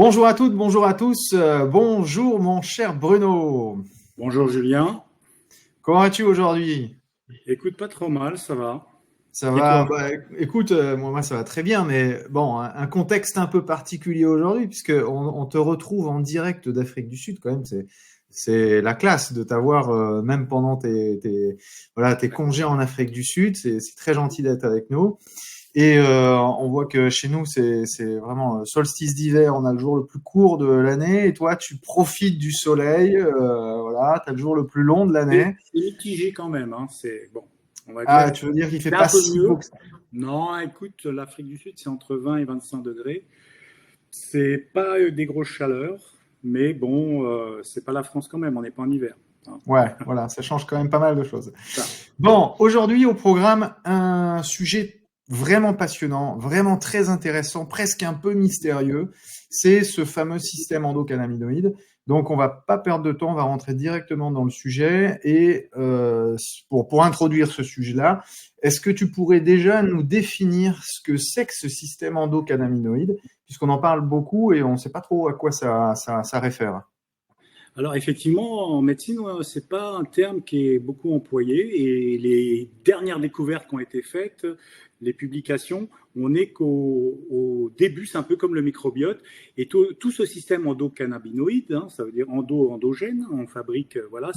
Bonjour à toutes, bonjour à tous. Bonjour mon cher Bruno. Bonjour Julien. Comment vas-tu aujourd'hui? Écoute, pas trop mal, ça va. Ça Et va, toi? bah, écoute, moi ça va très bien, mais bon, un contexte un peu particulier aujourd'hui, puisque on te retrouve en direct d'Afrique du Sud quand même. C'est la classe de t'avoir même pendant tes congés en Afrique du Sud. C'est très gentil d'être avec nous. Et on voit que chez nous, c'est vraiment solstice d'hiver, on a le jour le plus court de l'année, et toi, tu profites du soleil, voilà, tu as le jour le plus long de l'année. C'est mitigé quand même, hein. C'est bon, on va Ah, dire. tu veux dire qu'il fait C'est un pas peu si beau mieux. que ça? Non, écoute, l'Afrique du Sud, c'est entre 20 et 25 degrés. C'est pas des grosses chaleurs, mais bon, c'est pas la France quand même, on n'est pas en hiver, hein. Ouais, voilà, ça change quand même pas mal de choses. Ça. Bon, aujourd'hui au programme, un sujet vraiment passionnant, vraiment très intéressant, presque un peu mystérieux. C'est ce fameux système endocannabinoïde. Donc, on va pas perdre de temps, on va rentrer directement dans le sujet. Et pour introduire ce sujet-là, est-ce que tu pourrais déjà nous définir ce que c'est que ce système endocannabinoïde, puisqu'on en parle beaucoup et on ne sait pas trop à quoi ça réfère. Alors effectivement, en médecine, c'est pas un terme qui est beaucoup employé et les dernières découvertes qui ont été faites, les publications, on n'est qu'au début, c'est un peu comme le microbiote et tout ce système endocannabinoïde, hein, ça veut dire endogène, on fabrique, voilà,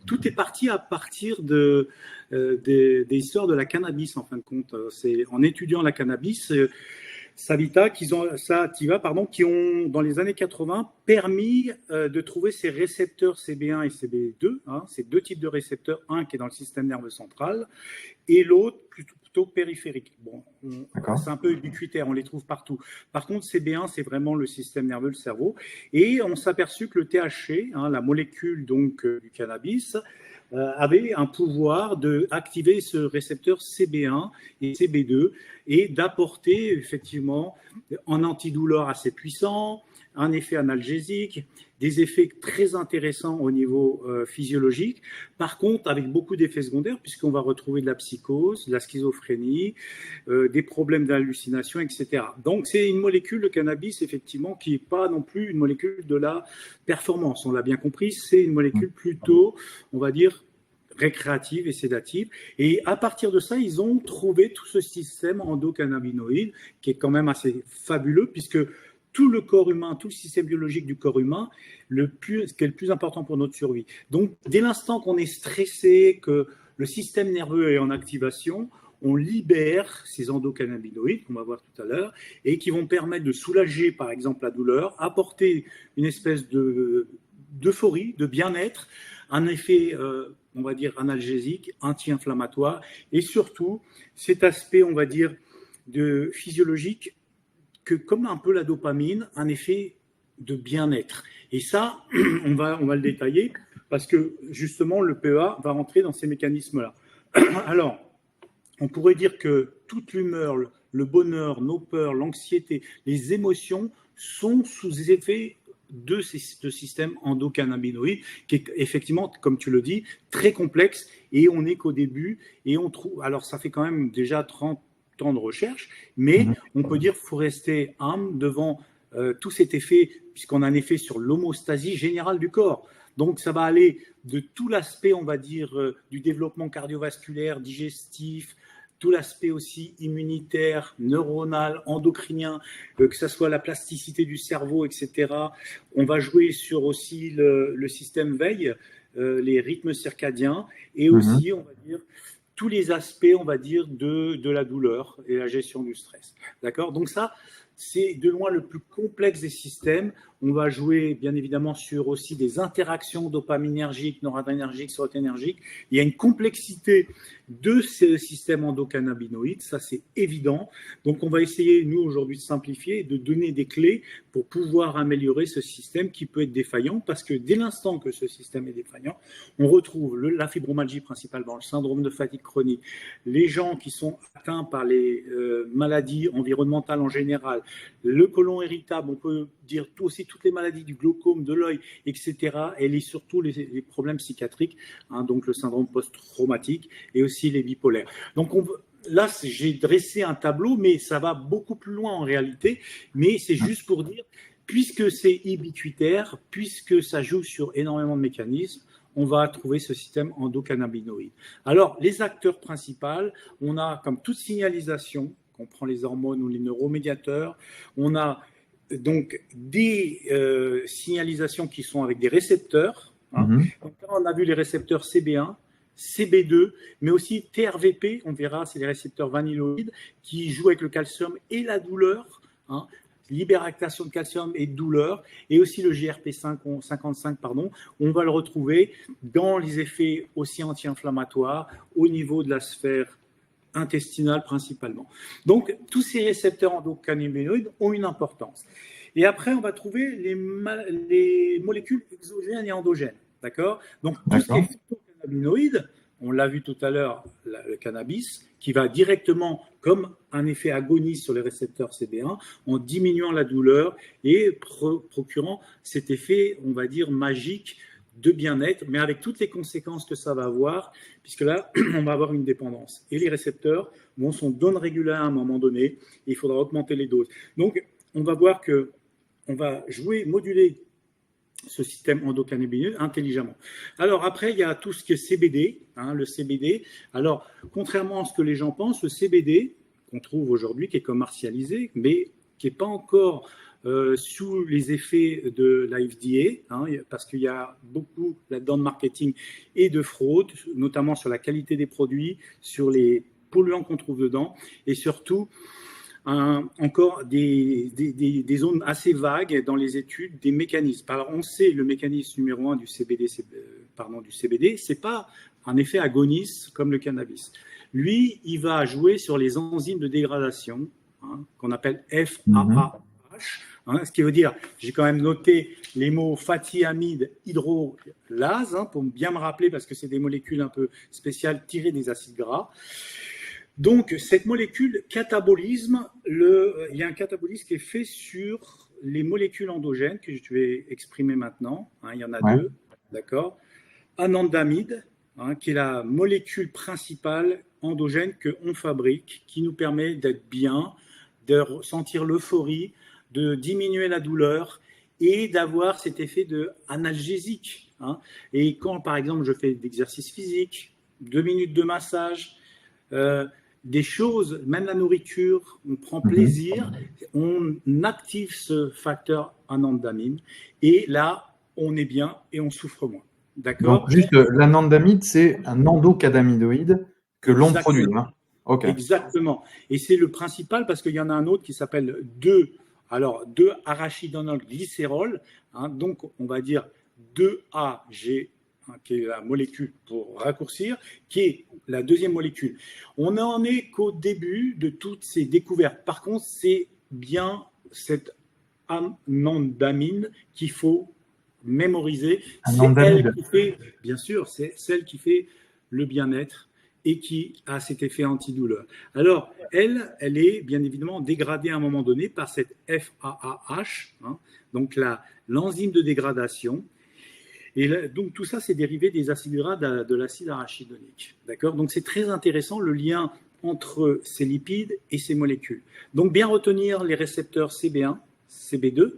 tout est parti à partir des histoires de la cannabis en fin de compte. C'est en étudiant la cannabis. Sativa, qui ont, dans les années 80, permis de trouver ces récepteurs CB1 et CB2, hein, ces deux types de récepteurs, un qui est dans le système nerveux central et l'autre plutôt périphérique. Bon, c'est un peu ubiquitaire, on les trouve partout. Par contre, CB1, c'est vraiment le système nerveux, le cerveau. Et on s'est aperçu que le THC, hein, la molécule donc du cannabis, avait un pouvoir d'activer ce récepteur CB1 et CB2 et d'apporter effectivement un antidouleur assez puissant, un effet analgésique, des effets très intéressants au niveau physiologique. Par contre, avec beaucoup d'effets secondaires, puisqu'on va retrouver de la psychose, de la schizophrénie, des problèmes d'hallucination, etc. Donc, c'est une molécule, le cannabis, effectivement, qui n'est pas non plus une molécule de la performance. On l'a bien compris, c'est une molécule plutôt, on va dire, récréative et sédative. Et à partir de ça, ils ont trouvé tout ce système endocannabinoïde qui est quand même assez fabuleux, puisque tout le corps humain, tout le système biologique du corps humain, ce qui est le plus important pour notre survie. Donc, dès l'instant qu'on est stressé, que le système nerveux est en activation, on libère ces endocannabinoïdes, qu'on va voir tout à l'heure, et qui vont permettre de soulager, par exemple, la douleur, apporter une espèce d'euphorie, de bien-être, un effet, on va dire, analgésique, anti-inflammatoire, et surtout, cet aspect, on va dire, physiologique, que comme un peu la dopamine, un effet de bien-être. Et ça, on va le détailler parce que justement, le PEA va rentrer dans ces mécanismes-là. Alors, on pourrait dire que toute l'humeur, le bonheur, nos peurs, l'anxiété, les émotions sont sous effet de ce système endocannabinoïde qui est effectivement, comme tu le dis, très complexe et on n'est qu'au début et on trouve, alors ça fait quand même déjà 30 temps de recherche, mais on peut dire qu'il faut rester humble devant tout cet effet, puisqu'on a un effet sur l'homéostasie générale du corps. Donc ça va aller de tout l'aspect, on va dire, du développement cardiovasculaire, digestif, tout l'aspect aussi immunitaire, neuronal, endocrinien, que ce soit la plasticité du cerveau, etc. On va jouer sur aussi le système veille, les rythmes circadiens, et aussi, on va dire, tous les aspects, on va dire, de la douleur et la gestion du stress. D'accord? Donc ça, c'est de loin le plus complexe des systèmes. On va jouer, bien évidemment, sur aussi des interactions dopaminergiques, noradrénergiques, sérotonergiques. Il y a une complexité de ce système endocannabinoïde, ça c'est évident. Donc on va essayer, nous, aujourd'hui, de simplifier et de donner des clés pour pouvoir améliorer ce système qui peut être défaillant, parce que dès l'instant que ce système est défaillant, on retrouve la fibromyalgie principalement, le syndrome de fatigue chronique, les gens qui sont atteints par les maladies environnementales en général, le côlon irritable, on peut dire aussi toutes les maladies du glaucome, de l'œil, etc. Et surtout les problèmes psychiatriques, hein, donc le syndrome post-traumatique et aussi les bipolaires. Donc là, j'ai dressé un tableau, mais ça va beaucoup plus loin en réalité. Mais c'est juste pour dire puisque c'est ubiquitaire, puisque ça joue sur énormément de mécanismes, on va trouver ce système endocannabinoïde. Alors, les acteurs principaux, on a comme toute signalisation, qu'on prend les hormones ou les neuromédiateurs, on a donc des signalisations qui sont avec des récepteurs. Donc là, on a vu les récepteurs CB1, CB2, mais aussi TRVP, on verra, c'est les récepteurs vanilloïdes qui jouent avec le calcium et la douleur, libération de calcium et de douleur, et aussi le GRP55, on va le retrouver dans les effets aussi anti-inflammatoires au niveau de la sphère intestinale principalement. Donc, tous ces récepteurs endocannabinoïdes ont une importance. Et après, on va trouver les molécules exogènes et endogènes. D'accord ? Donc, tout ce qui est phytocannabinoïde, on l'a vu tout à l'heure, le cannabis, qui va directement, comme un effet agoniste sur les récepteurs CB1, en diminuant la douleur et procurant cet effet, on va dire, magique de bien-être, mais avec toutes les conséquences que ça va avoir, puisque là, on va avoir une dépendance. Et les récepteurs vont son donne régulière à un moment donné, et il faudra augmenter les doses. Donc, on va voir qu'on va moduler ce système endocannabinoïde intelligemment. Alors après, il y a tout ce qui est CBD, le CBD. Alors, contrairement à ce que les gens pensent, le CBD qu'on trouve aujourd'hui, qui est commercialisé, mais qui n'est pas encore sous les effets de la FDA, parce qu'il y a beaucoup là-dedans de marketing et de fraude, notamment sur la qualité des produits, sur les polluants qu'on trouve dedans, et surtout encore des zones assez vagues dans les études des mécanismes. Alors, on sait le mécanisme numéro 1 du CBD, c'est pas un effet agoniste comme le cannabis. Lui, il va jouer sur les enzymes de dégradation, qu'on appelle FAAH, ce qui veut dire, j'ai quand même noté les mots fatty amide hydrolase, pour bien me rappeler, parce que c'est des molécules un peu spéciales tirées des acides gras. Donc, cette molécule catabolisme, il y a un catabolisme qui est fait sur les molécules endogènes que je vais exprimer maintenant. Il y en a deux, d'accord. Anandamide, qui est la molécule principale endogène qu'on fabrique, qui nous permet d'être bien, de ressentir l'euphorie, de diminuer la douleur et d'avoir cet effet de analgésique. Et quand, par exemple, je fais d'exercice physique, 2 minutes de massage, des choses, même la nourriture, on prend plaisir, on active ce facteur anandamide et là, on est bien et on souffre moins. D'accord ? Donc, juste, l'anandamide, c'est un endocannabinoïde que l'on produit. Okay. Exactement. Et c'est le principal parce qu'il y en a un autre qui s'appelle 2-arachidonylglycérol. Donc, on va dire 2AG, qui est la molécule pour raccourcir, qui est la deuxième molécule. On n'en est qu'au début de toutes ces découvertes. Par contre, c'est bien cette anandamide qu'il faut mémoriser. C'est elle qui fait, bien sûr, c'est celle qui fait le bien-être et qui a cet effet antidouleur. Alors, elle est bien évidemment dégradée à un moment donné par cette FAAH, donc l'enzyme de dégradation. Et là, donc tout ça, c'est dérivé des acides gras de l'acide arachidonique. D'accord ? Donc c'est très intéressant le lien entre ces lipides et ces molécules. Donc bien retenir les récepteurs CB1, CB2,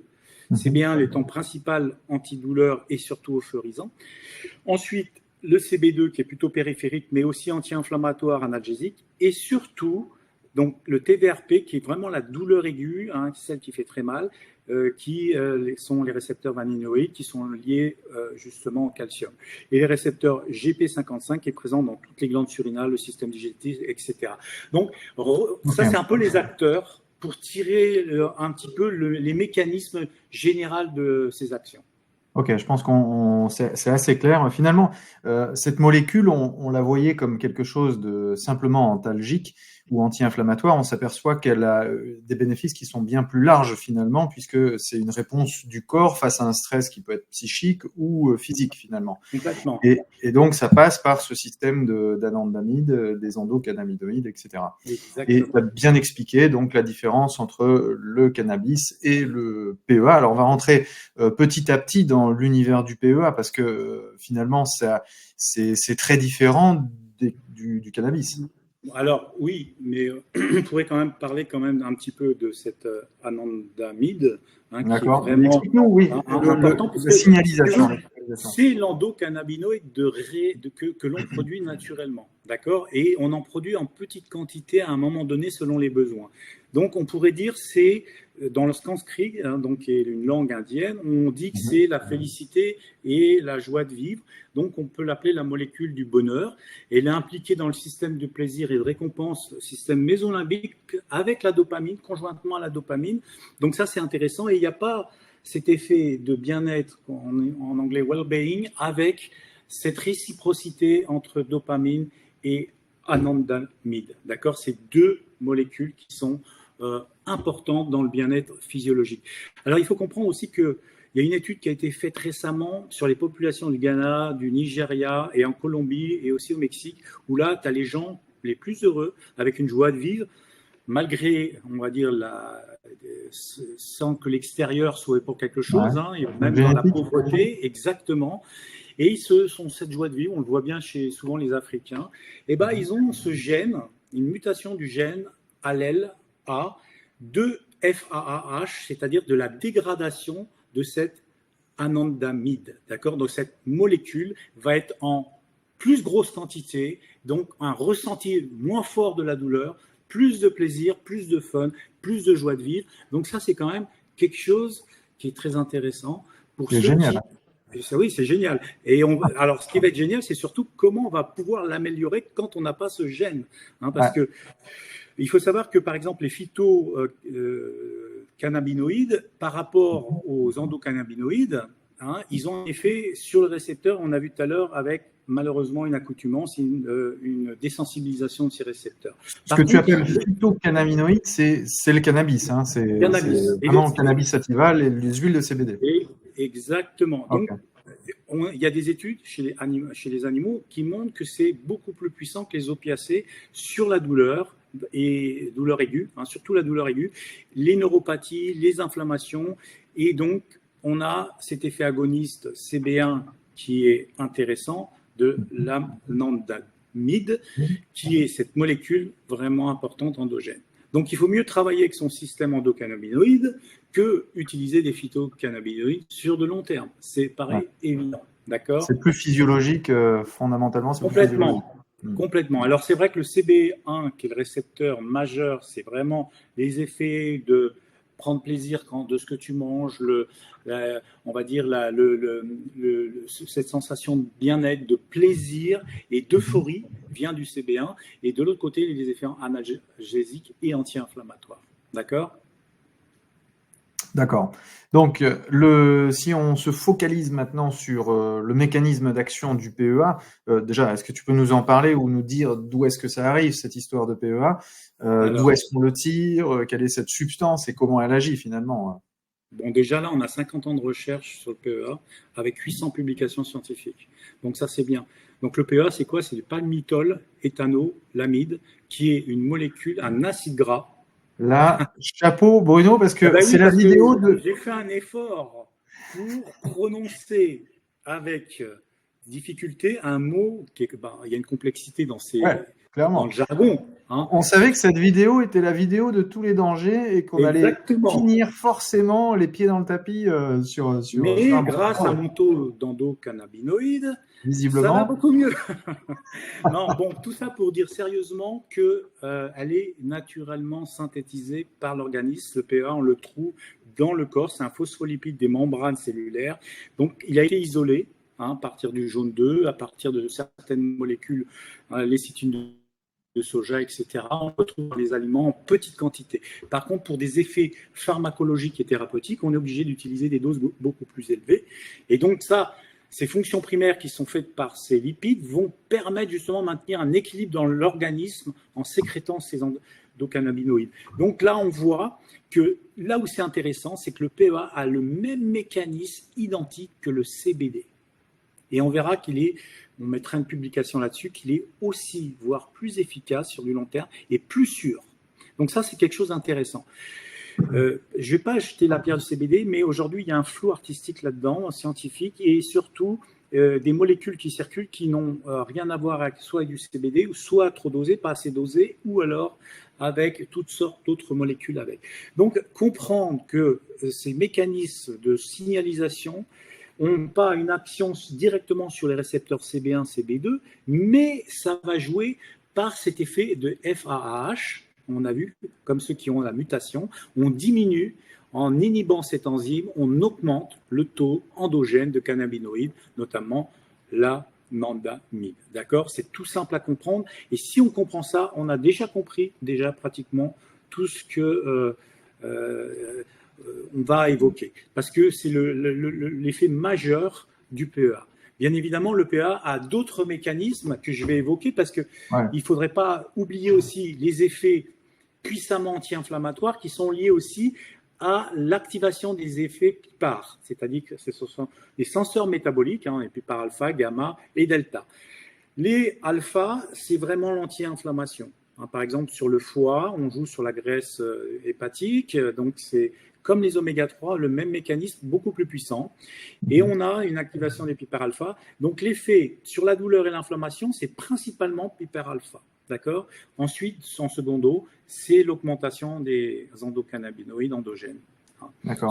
CB1 étant principal antidouleur et surtout euphorisant. Ensuite, le CB2 qui est plutôt périphérique, mais aussi anti-inflammatoire, analgésique. Et surtout, donc, le TVRP qui est vraiment la douleur aiguë, celle qui fait très mal, qui sont les récepteurs vanilloïdes qui sont liés justement au calcium. Et les récepteurs GP55 qui est présent dans toutes les glandes surrénales, le système digestif, etc. Donc, ça, c'est un peu les acteurs pour tirer un petit peu les mécanismes généraux de ces actions. Ok, je pense c'est assez clair. Finalement, cette molécule, on la voyait comme quelque chose de simplement antalgique ou anti-inflammatoire. On s'aperçoit qu'elle a des bénéfices qui sont bien plus larges finalement, puisque c'est une réponse du corps face à un stress qui peut être psychique ou physique finalement. Complètement. Et donc, ça passe par ce système d'anandamide, des endocannabinoïdes, etc. Exactement. Et tu as bien expliqué donc la différence entre le cannabis et le PEA. Alors, on va rentrer petit à petit dans l'univers du PEA parce que finalement, c'est très différent du cannabis. Alors oui, mais on pourrait quand même parler quand même un petit peu de cette anandamide, qui est D'accord. vraiment Explique-nous, oui, important, la puisque signalisation. c'est l'endocannabinoïde que l'on produit naturellement, d'accord? Et on en produit en petite quantité à un moment donné selon les besoins. Donc on pourrait dire c'est dans le sanskrit, donc qui est une langue indienne, on dit que c'est la félicité et la joie de vivre. Donc on peut l'appeler la molécule du bonheur. Elle est impliquée dans le système de plaisir et de récompense, le système mésolimbique avec la dopamine, conjointement à la dopamine. Donc ça c'est intéressant et il n'y a pas cet effet de bien-être en anglais well-being avec cette réciprocité entre dopamine et anandamide. D'accord? C'est deux molécules qui sont importantes dans le bien-être physiologique. Alors il faut comprendre aussi que il y a une étude qui a été faite récemment sur les populations du Ghana, du Nigeria et en Colombie et aussi au Mexique, où là, tu as les gens les plus heureux, avec une joie de vivre, malgré, on va dire, sans que l'extérieur soit pour quelque chose, et même dans la pauvreté, exactement. Et ils sont cette joie de vivre, on le voit bien chez souvent les Africains, et ben ils ont ce gène, une mutation du gène allèle A de FAAH, c'est-à-dire de la dégradation de cette anandamide, d'accord? Donc cette molécule va être en plus grosse quantité, donc un ressenti moins fort de la douleur, plus de plaisir, plus de fun, plus de joie de vivre. Donc ça, c'est quand même quelque chose qui est très intéressant pour ceux génial. Oui, c'est génial. Alors, ce qui va être génial, c'est surtout comment on va pouvoir l'améliorer quand on n'a pas ce gène. Parce que il faut savoir que, par exemple, les phytocannabinoïdes, par rapport aux endocannabinoïdes, ils ont un effet sur le récepteur, on a vu tout à l'heure, avec malheureusement une accoutumance, une désensibilisation de ces récepteurs. Ce que tu appelles phytocannabinoïdes, c'est le cannabis. C'est vraiment le cannabis sativa, les huiles de CBD. Exactement. Donc, il y a des études chez les animaux qui montrent que c'est beaucoup plus puissant que les opiacés sur la douleur, et douleur aiguë, surtout la douleur aiguë, les neuropathies, les inflammations, et donc on a cet effet agoniste CB1 qui est intéressant de l'anandamide, qui est cette molécule vraiment importante endogène. Donc il faut mieux travailler avec son système endocannabinoïde que utiliser des phytocannabinoïdes sur de long terme. C'est pareil, évident, d'accord? C'est plus physiologique, fondamentalement. Complètement. Alors c'est vrai que le CB1, qui est le récepteur majeur, c'est vraiment les effets de prendre plaisir de ce que tu manges, on va dire cette sensation de bien-être, de plaisir et d'euphorie vient du CB1. Et de l'autre côté, les effets analgésiques et anti-inflammatoires. D'accord ? D'accord. Donc, si on se focalise maintenant sur le mécanisme d'action du PEA, déjà, est-ce que tu peux nous en parler ou nous dire d'où est-ce que ça arrive, cette histoire de PEA, d'où est-ce qu'on le tire, quelle est cette substance et comment elle agit finalement? Bon, déjà là, on a 50 ans de recherche sur le PEA avec 800 publications scientifiques. Donc ça, c'est bien. Donc le PEA, c'est quoi? C'est du palmitol, éthanolamide, qui est une molécule, un acide gras. Là, chapeau Bruno, parce que c'est la vidéo de... J'ai fait un effort pour prononcer avec difficulté un mot qui est... il y a une complexité dans le jargon. On savait que cette vidéo était la vidéo de tous les dangers et qu'on allait finir forcément les pieds dans le tapis Mais grâce à mon taux d'endocannabinoïdes, visiblement, ça va beaucoup mieux. Non, bon, tout ça pour dire sérieusement qu'elle est naturellement synthétisée par l'organisme. Le PEA, on le trouve dans le corps. C'est un phospholipide des membranes cellulaires. Donc, il a été isolé à partir du jaune 2, à partir de certaines molécules, lécithine de soja, etc. On retrouve dans les aliments en petite quantité. Par contre, pour des effets pharmacologiques et thérapeutiques, on est obligé d'utiliser des doses beaucoup plus élevées. Et donc ça, ces fonctions primaires qui sont faites par ces lipides vont permettre justement de maintenir un équilibre dans l'organisme en sécrétant ces endocannabinoïdes. Donc là, on voit que là où c'est intéressant, c'est que le PEA a le même mécanisme identique que le CBD. Et on verra on mettra une publication là-dessus, qu'il est aussi, voire plus efficace sur du long terme et plus sûr. Donc ça, c'est quelque chose d'intéressant. Je ne vais pas jeter la pierre du CBD, mais aujourd'hui, il y a un flou artistique là-dedans, scientifique, et surtout, des molécules qui circulent qui n'ont rien à voir avec soit du CBD, ou soit trop dosé, pas assez dosé, ou alors avec toutes sortes d'autres molécules avec. Donc, comprendre que ces mécanismes de signalisation n'ont pas une action directement sur les récepteurs CB1, CB2, mais ça va jouer par cet effet de FAAH, on a vu, comme ceux qui ont la mutation, on diminue, en inhibant cette enzyme, on augmente le taux endogène de cannabinoïdes, notamment l'anandamide. D'accord? C'est tout simple à comprendre. Et si on comprend ça, on a déjà compris, pratiquement, tout ce que on va évoquer. Parce que c'est l'effet majeur du PEA. Bien évidemment, le PEA a d'autres mécanismes que je vais évoquer parce qu'il ne faudrait pas oublier aussi les effets puissamment anti-inflammatoires qui sont liés aussi à l'activation des effets PIPAR, c'est-à-dire que ce sont des senseurs métaboliques, les PIPAR alpha, gamma et delta. Les alpha, c'est vraiment l'anti-inflammation. Par exemple, sur le foie, on joue sur la graisse hépatique, donc c'est comme les oméga 3, le même mécanisme, beaucoup plus puissant. Et on a une activation des PIPAR alpha. Donc l'effet sur la douleur et l'inflammation, c'est principalement PIPAR alpha. D'accord. Ensuite, en secondo, c'est l'augmentation des endocannabinoïdes endogènes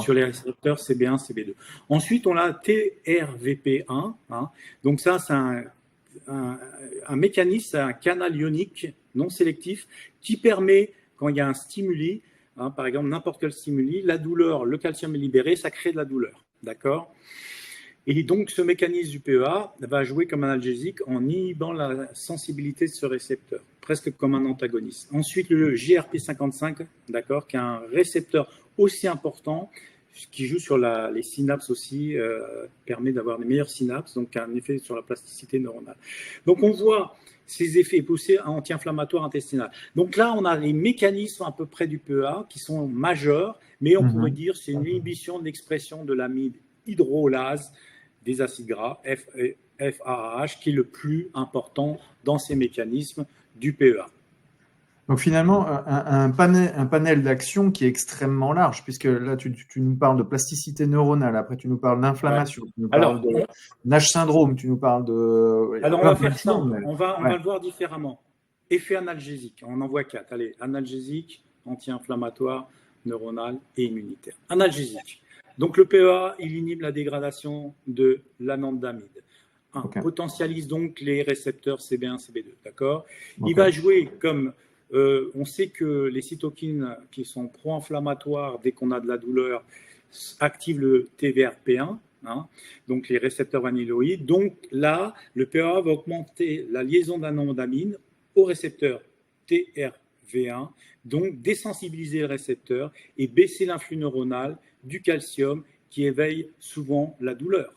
sur les récepteurs CB1, CB2. Ensuite, on a TRVP1. Donc ça, c'est un mécanisme, un canal ionique non sélectif qui permet, quand il y a un stimuli, par exemple n'importe quel stimuli, la douleur, le calcium est libéré, ça crée de la douleur. D'accord. Et donc, ce mécanisme du PEA va jouer comme un analgésique en inhibant la sensibilité de ce récepteur, presque comme un antagoniste. Ensuite, le GRP55, d'accord, qui est un récepteur aussi important, qui joue sur les synapses aussi, permet d'avoir des meilleures synapses, donc un effet sur la plasticité neuronale. Donc, on voit ces effets poussés anti-inflammatoires intestinaux. Donc là, on a les mécanismes à peu près du PEA qui sont majeurs, mais on pourrait dire que c'est une inhibition de l'expression de l'amide hydrolase des acides gras, FAAH, qui est le plus important dans ces mécanismes du PEA. Donc finalement, un panel d'actions qui est extrêmement large, puisque là, tu nous parles de plasticité neuronale, après tu nous parles d'inflammation, tu nous parles de Nash syndrome, tu nous parles de… Alors on va faire ça, on va le voir différemment. Effet analgésique, on en voit 4. Allez, analgésique, anti-inflammatoire, neuronal et immunitaire. Analgésique. Donc le PEA, il inhibe la dégradation de l'anandamide. Potentialise donc les récepteurs CB1, CB2. D'accord. Il va jouer comme… on sait que les cytokines qui sont pro-inflammatoires, dès qu'on a de la douleur, activent le TVRP1, donc les récepteurs vanilloïdes. Donc là, le PEA va augmenter la liaison d'anandamide au récepteur TRV1, donc désensibiliser le récepteur et baisser l'influx neuronal du calcium qui éveille souvent la douleur.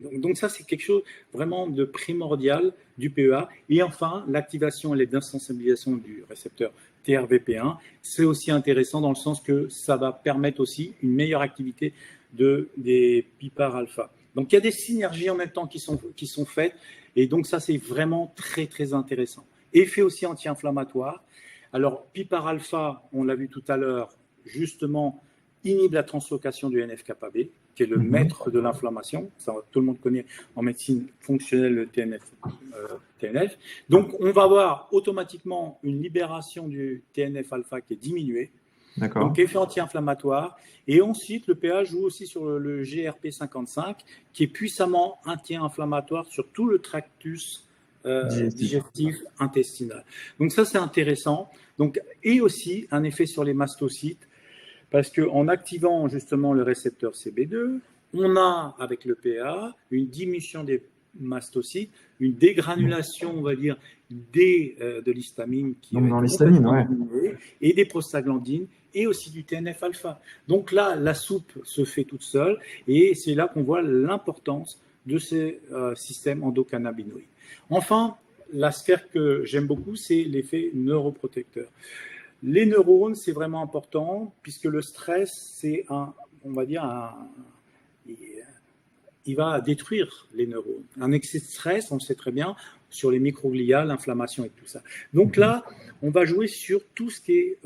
Donc ça, c'est quelque chose vraiment de primordial du PEA. Et enfin, l'activation et la désensibilisation du récepteur TRVP1, c'est aussi intéressant dans le sens que ça va permettre aussi une meilleure activité des PIPAR alpha. Donc il y a des synergies en même temps qui sont faites. Et donc ça, c'est vraiment très, très intéressant. Effet aussi anti-inflammatoire. Alors, PIPAR alpha, on l'a vu tout à l'heure, justement, inhibe la translocation du NF-κB, qui est le maître de l'inflammation. Tout le monde connaît en médecine fonctionnelle le TNF. Donc, on va avoir automatiquement une libération du TNF-alpha qui est diminuée. Donc, effet anti-inflammatoire. Et ensuite, le PA joue aussi sur le GRP55, qui est puissamment anti-inflammatoire sur tout le tractus digestif intestinal. Donc, ça, c'est intéressant. Donc, et aussi un effet sur les mastocytes. Parce qu'en activant justement le récepteur CB2, on a avec le PA une diminution des mastocytes, une dégranulation, on va dire, de l'histamine qui donc dans l'histamine, et des prostaglandines et aussi du TNF-alpha. Donc là, la soupe se fait toute seule et c'est là qu'on voit l'importance de ces systèmes endocannabinoïdes. Enfin, la sphère que j'aime beaucoup, c'est l'effet neuroprotecteur. Les neurones, c'est vraiment important puisque le stress, c'est il va détruire les neurones. Un excès de stress, on le sait très bien, sur les microglia, l'inflammation et tout ça. Donc là, on va jouer sur tout ce qui est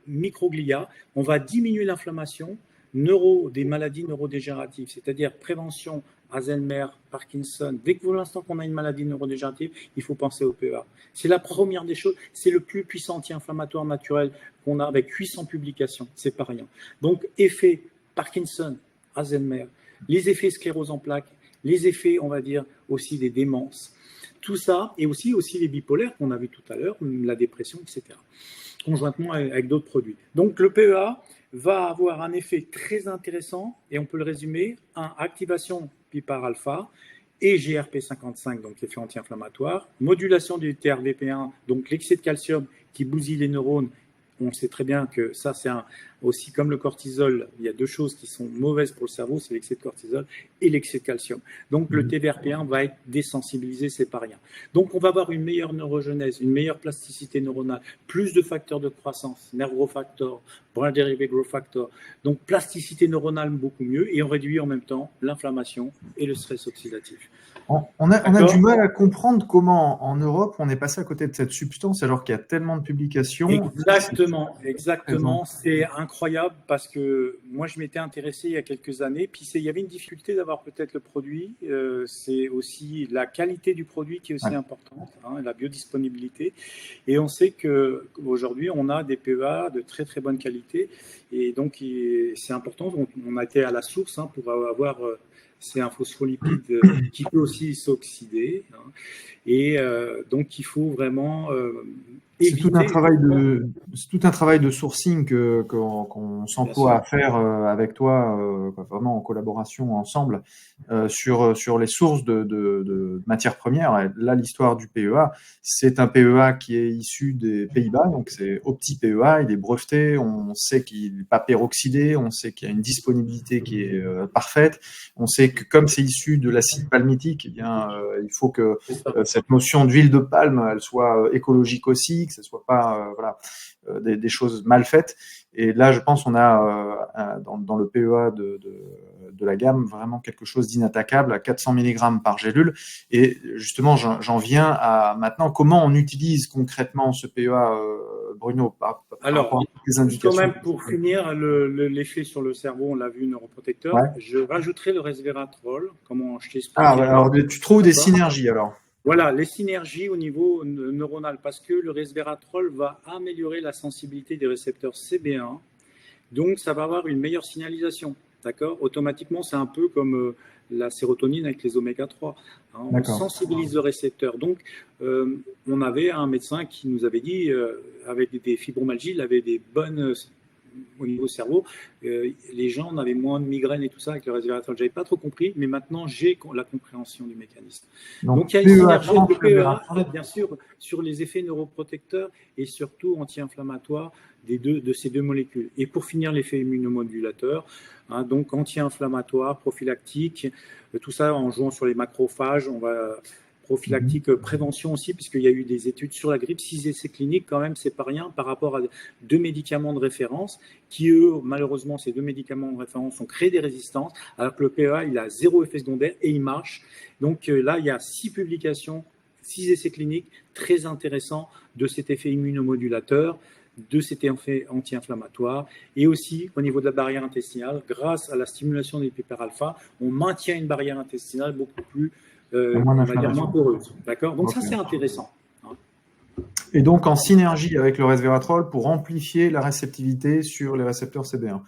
microglia. On va diminuer l'inflammation, des maladies neurodégénératives, c'est-à-dire prévention Alzheimer, Parkinson. Dès que pour l'instant qu'on a une maladie neurodégénérative, il faut penser au PEA. C'est la première des choses. C'est le plus puissant anti-inflammatoire naturel qu'on a avec 800 publications. C'est pas rien. Donc, effet Parkinson, Alzheimer, les effets sclérose en plaques, les effets, on va dire, aussi des démences. Tout ça, et aussi les bipolaires qu'on a vu tout à l'heure, la dépression, etc. Conjointement avec d'autres produits. Donc, le PEA va avoir un effet très intéressant, et on peut le résumer, activation PPAR alpha et GRP55, donc effet anti-inflammatoire, modulation du TRVP1, donc l'excès de calcium qui bousille les neurones. On sait très bien que ça, c'est aussi comme le cortisol, il y a deux choses qui sont mauvaises pour le cerveau, c'est l'excès de cortisol et l'excès de calcium. Donc le TVRP1 va être désensibilisé, c'est pas rien. Donc on va avoir une meilleure neurogenèse, une meilleure plasticité neuronale, plus de facteurs de croissance, nerve growth factor, brain derivative growth factor. Donc plasticité neuronale beaucoup mieux, et on réduit en même temps l'inflammation et le stress oxydatif. On a du mal à comprendre comment, en Europe, on est passé à côté de cette substance alors qu'il y a tellement de publications. Exactement. C'est incroyable parce que moi, je m'étais intéressé il y a quelques années. Puis il y avait une difficulté d'avoir peut-être le produit. C'est aussi la qualité du produit qui est aussi importante, la biodisponibilité. Et on sait qu'aujourd'hui, on a des PEA de très, très bonne qualité. Et donc, c'est important. On a été à la source pour avoir... c'est un phospholipide qui peut aussi s'oxyder. Et donc, il faut vraiment c'est tout un travail de sourcing qu'on s'emploie à faire avec toi, vraiment en collaboration ensemble, sur les sources de matières premières. Là, l'histoire du PEA, c'est un PEA qui est issu des Pays-Bas, donc c'est OptiPEA, il est breveté, on sait qu'il n'est pas peroxydé, on sait qu'il y a une disponibilité qui est parfaite, on sait que comme c'est issu de l'acide palmitique, eh bien, il faut que cette notion d'huile de palme, elle soit écologique aussi, que ce soit pas des choses mal faites. Et là, je pense on a dans le PEA de la gamme vraiment quelque chose d'inattaquable à 400 mg par gélule. Et justement, j'en viens à maintenant comment on utilise concrètement ce PEA, Bruno, par rapport à les indications. Quand même, pour finir, l'effet sur le cerveau, on l'a vu, neuroprotecteur. Ouais. Je rajouterai le resveratrol. Comment je t'explique. Alors tu trouves des synergies alors. Voilà, les synergies au niveau neuronal, parce que le resveratrol va améliorer la sensibilité des récepteurs CB1, donc ça va avoir une meilleure signalisation, d'accord ? Automatiquement, c'est un peu comme la sérotonine avec les oméga 3. On sensibilise le récepteur. Donc, on avait un médecin qui nous avait dit, avec des fibromyalgies, il avait des bonnes... au niveau cerveau, les gens avaient moins de migraines et tout ça avec le resveratrol. Je n'avais pas trop compris, mais maintenant j'ai la compréhension du mécanisme. Donc il y a une synergie avec le PEA, bien sûr, sur les effets neuroprotecteurs et surtout anti-inflammatoires de ces deux molécules. Et pour finir, l'effet immunomodulateur, donc anti-inflammatoire, prophylactique, tout ça en jouant sur les macrophages, on va... prophylactique, prévention aussi, puisqu'il y a eu des études sur la grippe, 6 essais cliniques, quand même, c'est pas rien par rapport à 2 médicaments de référence qui, eux, malheureusement, ces 2 médicaments de référence ont créé des résistances, alors que le PEA, il a 0 effet secondaire et il marche. Donc là, il y a 6 publications, 6 essais cliniques très intéressants de cet effet immunomodulateur, de cet effet anti-inflammatoire, et aussi au niveau de la barrière intestinale, grâce à la stimulation des PPAR alpha, on maintient une barrière intestinale beaucoup plus on va dire moins poreuse. D'accord ? Donc ça, c'est intéressant. Et donc en synergie avec le resveratrol pour amplifier la réceptivité sur les récepteurs CB1.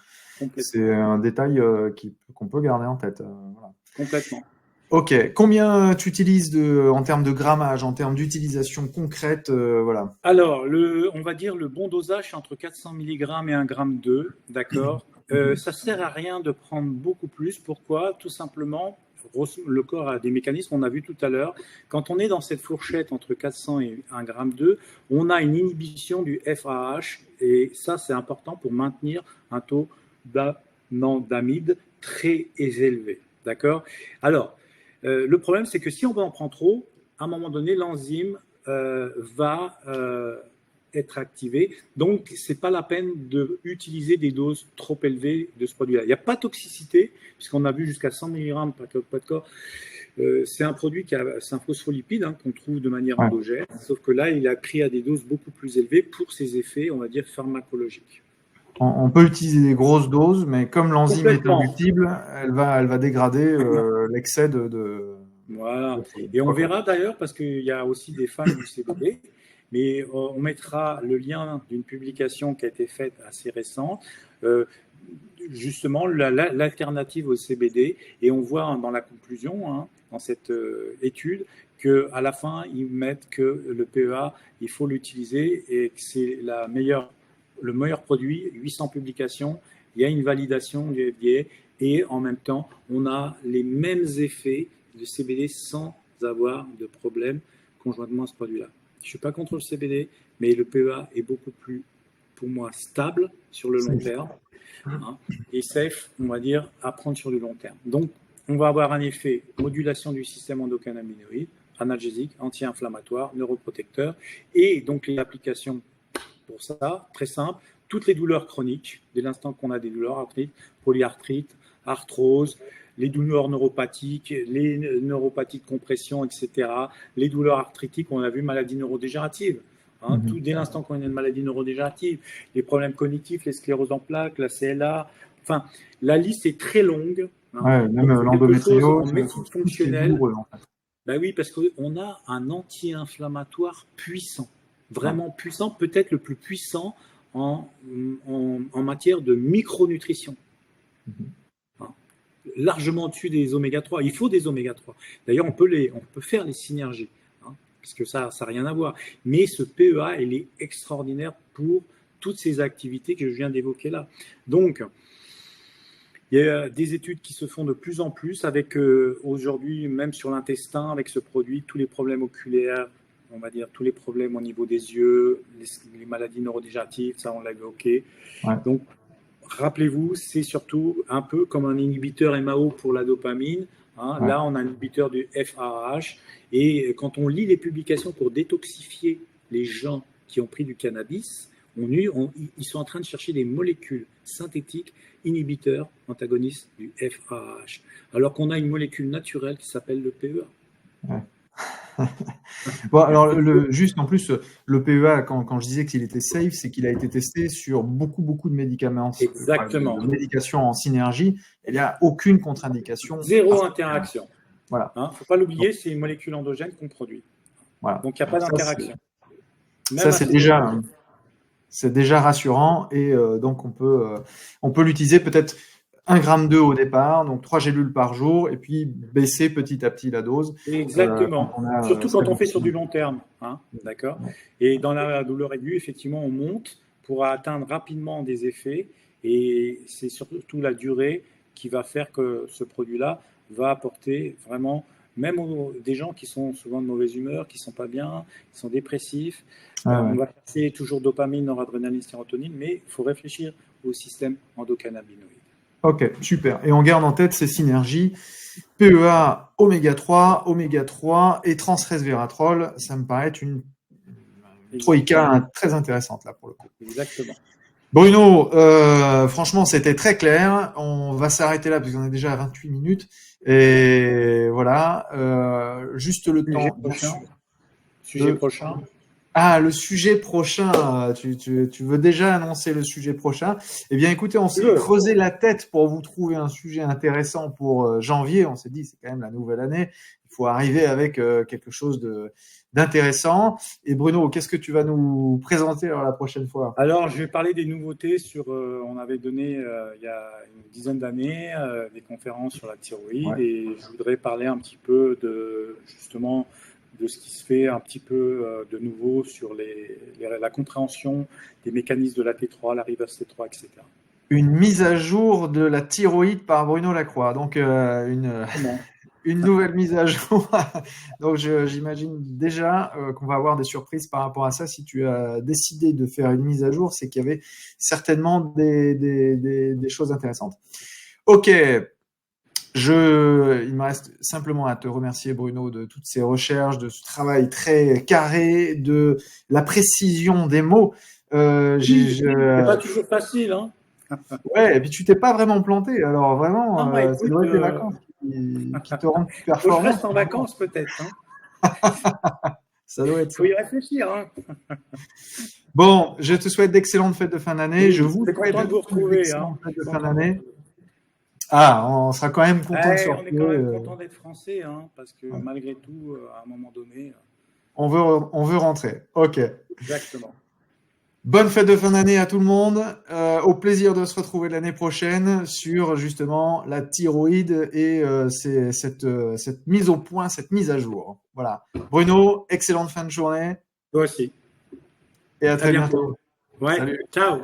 C'est un détail qu'on peut garder en tête. Voilà. Complètement. Ok. Combien tu utilises en termes de grammage, en termes d'utilisation concrète voilà. Alors, on va dire le bon dosage entre 400 mg et 1,2 g. D'accord ? Ça ne sert à rien de prendre beaucoup plus. Pourquoi ? Tout simplement, le corps a des mécanismes, on a vu tout à l'heure. Quand on est dans cette fourchette entre 400 et 1,2 g, on a une inhibition du FAH, et ça, c'est important pour maintenir un taux d'anandamide très élevé. D'accord ? Alors, le problème, c'est que si on en prend trop, à un moment donné, l'enzyme va être activé. Donc, ce n'est pas la peine d'utiliser des doses trop élevées de ce produit-là. Il n'y a pas de toxicité, puisqu'on a vu jusqu'à 100 mg par kg de corps. C'est un produit c'est un phospholipide qu'on trouve de manière endogène, sauf que là, il a pris à des doses beaucoup plus élevées pour ses effets, on va dire, pharmacologiques. On peut utiliser des grosses doses, mais comme l'enzyme est Complètement. inductible, elle va dégrader l'excès Voilà. de- Et on Ok. verra d'ailleurs, parce qu'il y a aussi des fans du CBD, mais on mettra le lien d'une publication qui a été faite assez récente, euh, justement l'alternative au CBD, et on voit dans la conclusion, hein, dans cette étude, qu'à la fin, ils mettent que le PEA, il faut l'utiliser et que c'est le meilleur produit, 800 publications, il y a une validation du FDA, et en même temps, on a les mêmes effets de CBD sans avoir de problème conjointement à ce produit-là. Je ne suis pas contre le CBD, mais le PEA est beaucoup plus, pour moi, stable sur le long terme, hein, et safe, on va dire, à prendre sur le long terme. Donc, on va avoir un effet modulation du système endocannabinoïde, analgésique, anti-inflammatoire, neuroprotecteur, et donc les applications pour ça, très simple, toutes les douleurs chroniques, dès l'instant qu'on a des douleurs arthrite, polyarthrite, arthrose, les douleurs neuropathiques, les neuropathies de compression, etc., les douleurs arthritiques, on a vu maladies neurodégénératives. Hein, tout dès l'instant qu'on a une maladie neurodégénérative, les problèmes cognitifs, les scléroses en plaques, la CLA, enfin, la liste est très longue. Hein, Ouais, même donc c'est quelque chose en l'endométriose, médecine tout c'est fonctionnelle. douloureux en fait. Ben oui, parce qu'on a un anti-inflammatoire puissant, Ouais. vraiment puissant, peut-être le plus puissant en matière de micronutrition. Hein, largement au-dessus des oméga 3. Il faut des oméga 3. D'ailleurs, on peut faire les synergies, hein, parce que ça n'a rien à voir. Mais ce PEA, il est extraordinaire pour toutes ces activités que je viens d'évoquer là. Donc, il y a des études qui se font de plus en plus avec aujourd'hui, même sur l'intestin, avec ce produit, tous les problèmes oculaires, on va dire tous les problèmes au niveau des yeux, les maladies neurodégénératives, ça on l'a évoqué. Ouais. Donc, rappelez-vous, c'est surtout un peu comme un inhibiteur MAO pour la dopamine. Hein. Ouais. Là, on a un inhibiteur du FAH. Et quand on lit les publications pour détoxifier les gens qui ont pris du cannabis, ils sont en train de chercher des molécules synthétiques inhibiteurs antagonistes du FAH, alors qu'on a une molécule naturelle qui s'appelle le PEA. Ouais. Bon, alors, juste en plus, le PEA, quand je disais qu'il était safe, c'est qu'il a été testé sur beaucoup de médicaments, Exactement. de médications en synergie. Il n'y a aucune contre-indication. Zéro interaction. Voilà. Hein, faut pas l'oublier, c'est une molécule endogène qu'on produit. Voilà. Donc, il n'y a pas d'interaction. Ça, c'est déjà rassurant et donc on peut l'utiliser peut-être 1,2 g au départ, donc 3 gélules par jour, et puis baisser petit à petit la dose. Exactement. Surtout quand on fait sur du long terme. Hein, d'accord. Et dans la douleur aiguë, effectivement, on monte pour atteindre rapidement des effets. Et c'est surtout la durée qui va faire que ce produit-là va apporter vraiment, même des gens qui sont souvent de mauvaise humeur, qui ne sont pas bien, qui sont dépressifs. On va passer toujours dopamine, noradrénaline, sérotonine, mais il faut réfléchir au système endocannabinoïde. Ok, super. Et on garde en tête ces synergies PEA, oméga 3 et transresveratrol. Ça me paraît être une troïka très intéressante là pour le coup. Exactement. Bruno, franchement, c'était très clair. On va s'arrêter là parce qu'on est déjà à 28 minutes. Et voilà, juste le temps. Sujet prochain. Ah, le sujet prochain, tu veux déjà annoncer le sujet prochain? Eh bien, écoutez, on s'est creusé la tête pour vous trouver un sujet intéressant pour janvier. On s'est dit, c'est quand même la nouvelle année. Il faut arriver avec quelque chose d'intéressant. Et Bruno, qu'est-ce que tu vas nous présenter la prochaine fois? Alors, je vais parler des nouveautés sur. On avait donné il y a une dizaine d'années des conférences sur la thyroïde, et je voudrais parler un petit peu justement de ce qui se fait un petit peu de nouveau sur la compréhension des mécanismes de la T3, la reverse T3, etc. Une mise à jour de la thyroïde par Bruno Lacroix. Donc, une nouvelle mise à jour. Donc, j'imagine déjà qu'on va avoir des surprises par rapport à ça. Si tu as décidé de faire une mise à jour, c'est qu'il y avait certainement des choses intéressantes. Ok. Il me reste simplement à te remercier, Bruno, de toutes ces recherches, de ce travail très carré, de la précision des mots. C'est pas toujours facile, hein. Ouais, et puis tu t'es pas vraiment planté. Alors vraiment, ça doit être des vacances qui te rendent plus performant. Je reste en vacances peut-être. Hein. Ça doit être ça. Faut y réfléchir. Hein. Bon, je te souhaite d'excellentes fêtes de fin d'année. Oui, Je vous c'est souhaite content de vous retrouver. d'excellentes fêtes de fin d'année. Ah, on sera quand même content de se On est quand même retrouver. content d'être français, hein, parce que malgré tout, à un moment donné. On veut rentrer. Ok. Exactement. Bonne fête de fin d'année à tout le monde. Au plaisir de se retrouver l'année prochaine sur justement la thyroïde et cette mise au point, cette mise à jour. Voilà. Bruno, excellente fin de journée. Toi aussi. Et à très bientôt. bientôt. Ouais. Salut. Ciao.